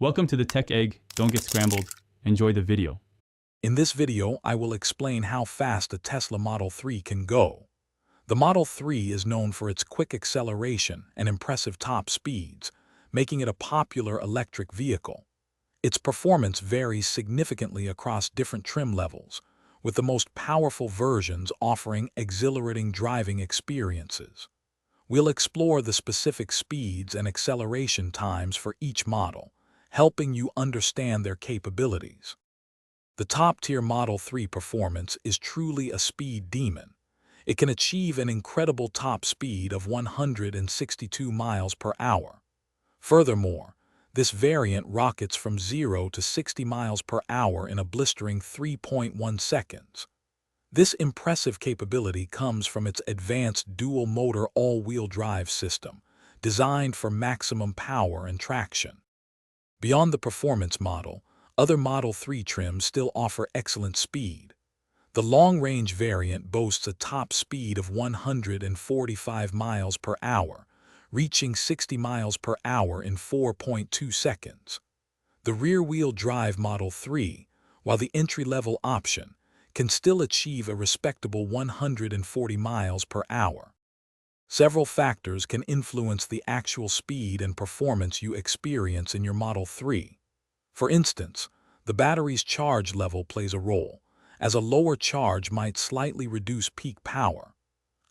Welcome to the Tech Egg. Don't get scrambled. Enjoy the video. In this video, I will explain how fast a Tesla Model 3 can go. The Model 3 is known for its quick acceleration and impressive top speeds, making it a popular electric vehicle. Its performance varies significantly across different trim levels, with the most powerful versions offering exhilarating driving experiences. We'll explore the specific speeds and acceleration times for each model, helping you understand their capabilities. The top-tier Model 3 performance is truly a speed demon. It can achieve an incredible top speed of 162 miles per hour. Furthermore, this variant rockets from 0 to 60 miles per hour in a blistering 3.1 seconds. This impressive capability comes from its advanced dual-motor all-wheel drive system, designed for maximum power and traction. Beyond the performance model, other Model 3 trims still offer excellent speed. The long-range variant boasts a top speed of 145 miles per hour, reaching 60 miles per hour in 4.2 seconds. The rear-wheel drive Model 3, while the entry-level option, can still achieve a respectable 140 miles per hour. Several factors can influence the actual speed and performance you experience in your Model 3. For instance, the battery's charge level plays a role, as a lower charge might slightly reduce peak power.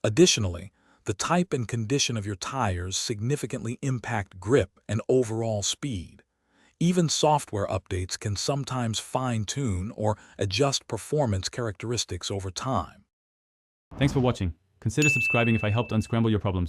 Additionally, the type and condition of your tires significantly impact grip and overall speed. Even software updates can sometimes fine-tune or adjust performance characteristics over time. Thanks for watching. Consider subscribing if I helped unscramble your problems.